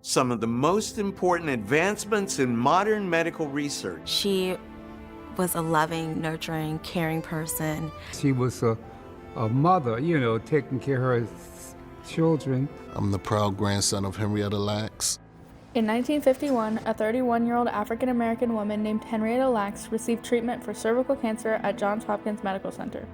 some of the most important advancements in modern medical research. She was a loving, nurturing, caring person. She was a mother, taking care of her children. I'm the proud grandson of Henrietta Lacks. In 1951, a 31-year-old African-American woman named Henrietta Lacks received treatment for cervical cancer at Johns Hopkins Medical Center.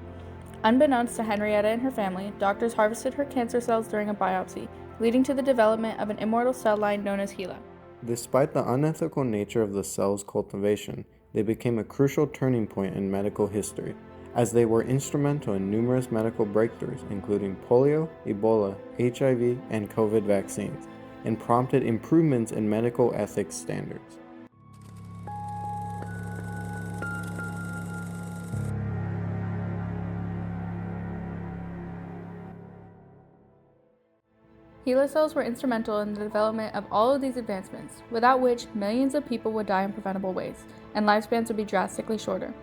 Unbeknownst to Henrietta and her family, doctors harvested her cancer cells during a biopsy, leading to the development of an immortal cell line known as HeLa. Despite the unethical nature of the cell's cultivation, they became a crucial turning point in medical history, as they were instrumental in numerous medical breakthroughs, including polio, Ebola, HIV, and COVID vaccines, and prompted improvements in medical ethics standards. HeLa cells were instrumental in the development of all of these advancements, without which millions of people would die in preventable ways, and lifespans would be drastically shorter.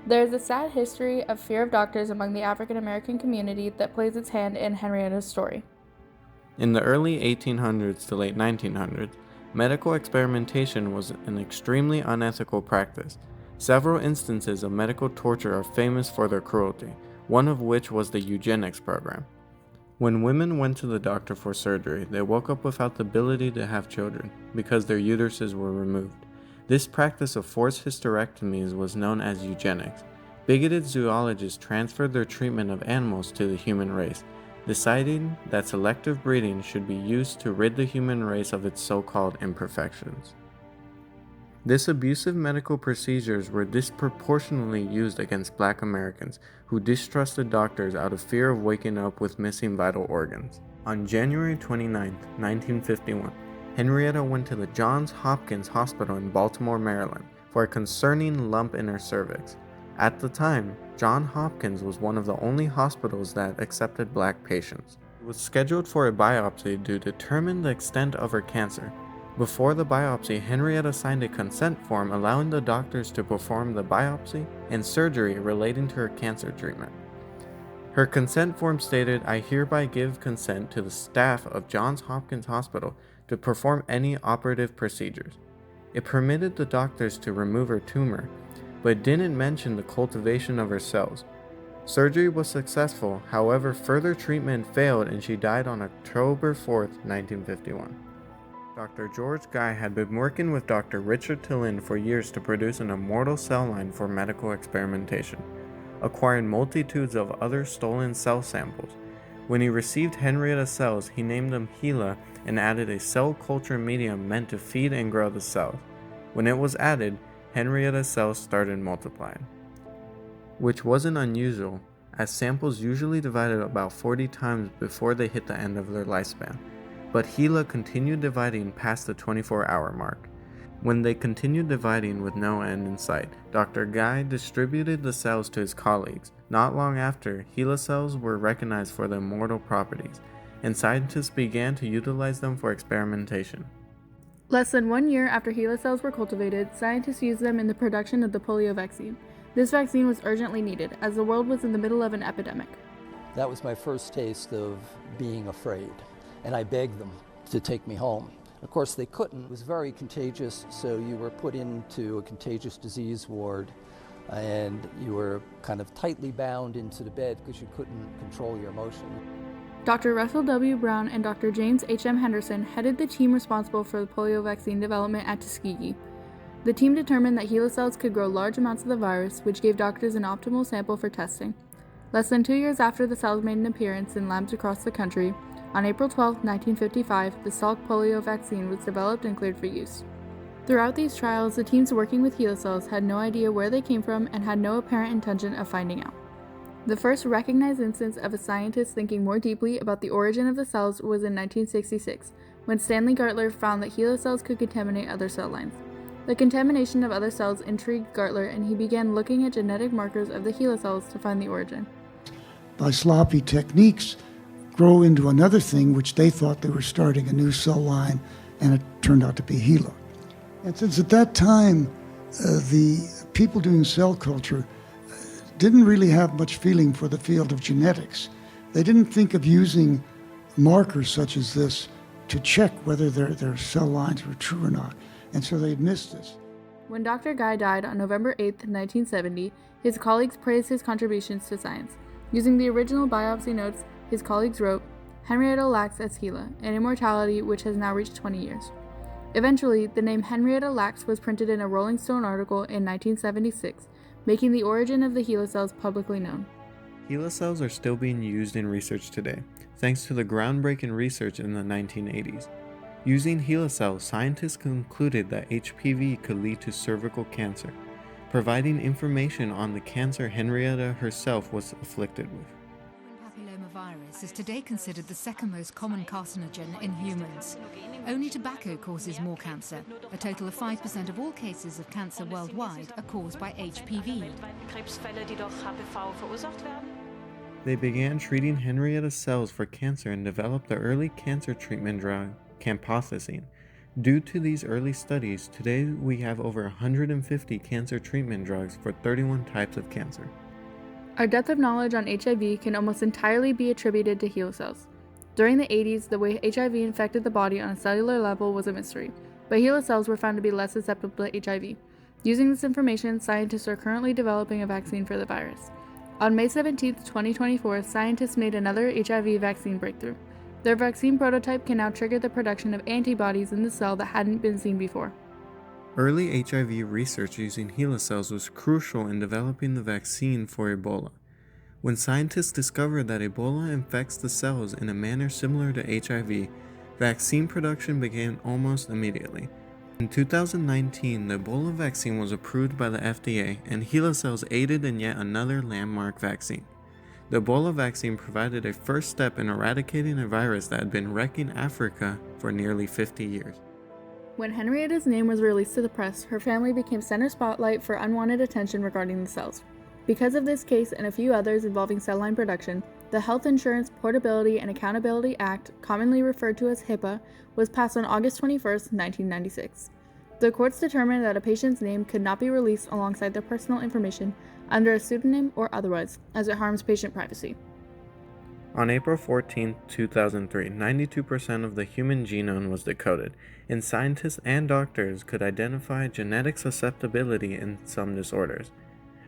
There is a sad history of fear of doctors among the African American community that plays its hand in Henrietta's story. In the early 1800s to late 1900s, medical experimentation was an extremely unethical practice. Several instances of medical torture are famous for their cruelty, one of which was the eugenics program. When women went to the doctor for surgery, they woke up without the ability to have children because their uteruses were removed. This practice of forced hysterectomies was known as eugenics. Bigoted zoologists transferred their treatment of animals to the human race, deciding that selective breeding should be used to rid the human race of its so-called imperfections. This abusive medical procedures were disproportionately used against Black Americans who distrusted doctors out of fear of waking up with missing vital organs. On January 29, 1951, Henrietta went to the Johns Hopkins Hospital in Baltimore, Maryland for a concerning lump in her cervix. At the time, Johns Hopkins was one of the only hospitals that accepted Black patients. She was scheduled for a biopsy to determine the extent of her cancer. Before the biopsy, Henrietta signed a consent form allowing the doctors to perform the biopsy and surgery relating to her cancer treatment. Her consent form stated, "I hereby give consent to the staff of Johns Hopkins Hospital to perform any operative procedures." It permitted the doctors to remove her tumor, but didn't mention the cultivation of her cells. Surgery was successful, however, further treatment failed and she died on October 4, 1951. Dr. George Guy had been working with Dr. Richard Tillin for years to produce an immortal cell line for medical experimentation, acquiring multitudes of other stolen cell samples. When he received Henrietta's cells, he named them HeLa and added a cell culture medium meant to feed and grow the cells. When it was added, Henrietta's cells started multiplying, which wasn't unusual, as samples usually divided about 40 times before they hit the end of their lifespan. But HeLa continued dividing past the 24-hour mark. When they continued dividing with no end in sight, Dr. Guy distributed the cells to his colleagues. Not long after, HeLa cells were recognized for their immortal properties, and scientists began to utilize them for experimentation. Less than 1 year after HeLa cells were cultivated, scientists used them in the production of the polio vaccine. This vaccine was urgently needed, as the world was in the middle of an epidemic. That was my first taste of being afraid, and I begged them to take me home. Of course, they couldn't. It was very contagious, so you were put into a contagious disease ward, and you were kind of tightly bound into the bed because you couldn't control your emotion. Dr. Russell W. Brown and Dr. James H.M. Henderson headed the team responsible for the polio vaccine development at Tuskegee. The team determined that HeLa cells could grow large amounts of the virus, which gave doctors an optimal sample for testing. Less than 2 years after the cells made an appearance in labs across the country, on April 12, 1955, the Salk polio vaccine was developed and cleared for use. Throughout these trials, the teams working with HeLa cells had no idea where they came from and had no apparent intention of finding out. The first recognized instance of a scientist thinking more deeply about the origin of the cells was in 1966, when Stanley Gartler found that HeLa cells could contaminate other cell lines. The contamination of other cells intrigued Gartler, and he began looking at genetic markers of the HeLa cells to find the origin. By sloppy techniques, grow into another thing which they thought they were starting a new cell line, and it turned out to be HeLa. And since at that time, the people doing cell culture didn't really have much feeling for the field of genetics, they didn't think of using markers such as this to check whether their cell lines were true or not. And so they'd missed this. When Dr. Guy died on November 8, 1970, his colleagues praised his contributions to science. Using the original biopsy notes, his colleagues wrote, "Henrietta Lacks as Gila, an immortality which has now reached 20 years. Eventually, the name Henrietta Lacks was printed in a Rolling Stone article in 1976, making the origin of the HeLa cells publicly known. HeLa cells are still being used in research today, thanks to the groundbreaking research in the 1980s. Using HeLa cells, scientists concluded that HPV could lead to cervical cancer, providing information on the cancer Henrietta herself was afflicted with. Papillomavirus is today considered the second most common carcinogen in humans. Only tobacco causes more cancer. A total of 5% of all cases of cancer worldwide are caused by HPV. They began treating Henrietta's cells for cancer and developed the early cancer treatment drug, camptothecin. Due to these early studies, today we have over 150 cancer treatment drugs for 31 types of cancer. Our depth of knowledge on HIV can almost entirely be attributed to HeLa cells. During the 80s, the way HIV infected the body on a cellular level was a mystery, but HeLa cells were found to be less susceptible to HIV. Using this information, scientists are currently developing a vaccine for the virus. On May 17, 2024, scientists made another HIV vaccine breakthrough. Their vaccine prototype can now trigger the production of antibodies in the cell that hadn't been seen before. Early HIV research using HeLa cells was crucial in developing the vaccine for Ebola. When scientists discovered that Ebola infects the cells in a manner similar to HIV, vaccine production began almost immediately. In 2019, the Ebola vaccine was approved by the FDA, and HeLa cells aided in yet another landmark vaccine. The Ebola vaccine provided a first step in eradicating a virus that had been wrecking Africa for nearly 50 years. When Henrietta's name was released to the press, her family became center spotlight for unwanted attention regarding the cells. Because of this case and a few others involving cell line production, the Health Insurance Portability and Accountability Act, commonly referred to as HIPAA, was passed on August 21, 1996. The courts determined that a patient's name could not be released alongside their personal information under a pseudonym or otherwise, as it harms patient privacy. On April 14, 2003, 92% of the human genome was decoded, and scientists and doctors could identify genetic susceptibility in some disorders.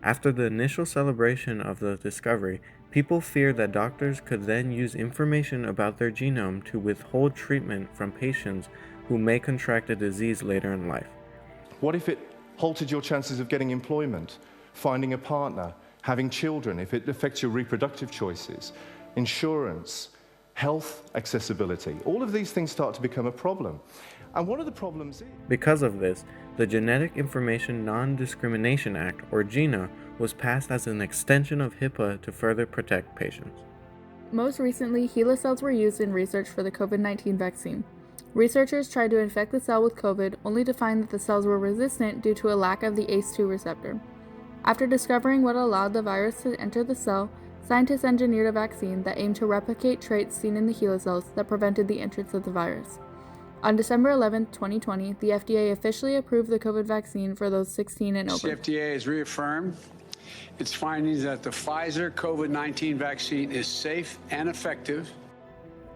After the initial celebration of the discovery, people feared that doctors could then use information about their genome to withhold treatment from patients who may contract a disease later in life. What if it halted your chances of getting employment, finding a partner, having children, if it affects your reproductive choices, insurance, health accessibility? All of these things start to become a problem. And one of the problems is... Because of this, the Genetic Information Non-Discrimination Act, or GINA, was passed as an extension of HIPAA to further protect patients. Most recently, HeLa cells were used in research for the COVID-19 vaccine. Researchers tried to infect the cell with COVID, only to find that the cells were resistant due to a lack of the ACE2 receptor. After discovering what allowed the virus to enter the cell, scientists engineered a vaccine that aimed to replicate traits seen in the HeLa cells that prevented the entrance of the virus. On December 11, 2020, the FDA officially approved the COVID vaccine for those 16 and over. The FDA has reaffirmed its findings that the Pfizer COVID-19 vaccine is safe and effective.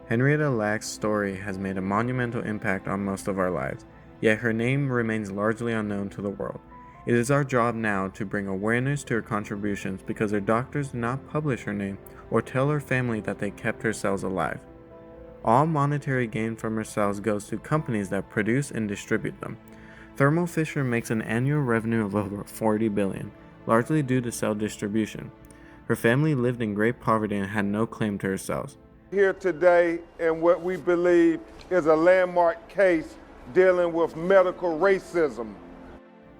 Henrietta Lacks' story has made a monumental impact on most of our lives, yet her name remains largely unknown to the world. It is our job now to bring awareness to her contributions because her doctors did not publish her name or tell her family that they kept her cells alive. All monetary gain from her cells goes to companies that produce and distribute them. Thermo Fisher makes an annual revenue of over $40 billion, largely due to cell distribution. Her family lived in great poverty and had no claim to her cells. Here today in what we believe is a landmark case dealing with medical racism.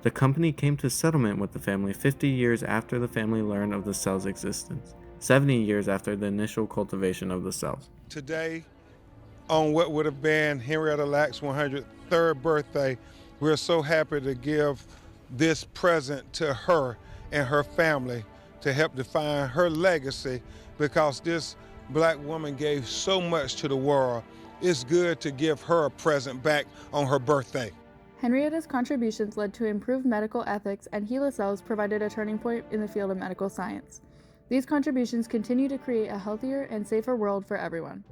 The company came to settlement with the family 50 years after the family learned of the cell's existence, 70 years after the initial cultivation of the cells. Today, on what would have been Henrietta Lacks' 103rd birthday, we're so happy to give this present to her and her family to help define her legacy, because this Black woman gave so much to the world. It's good to give her a present back on her birthday. Henrietta's contributions led to improved medical ethics, and HeLa cells provided a turning point in the field of medical science. These contributions continue to create a healthier and safer world for everyone.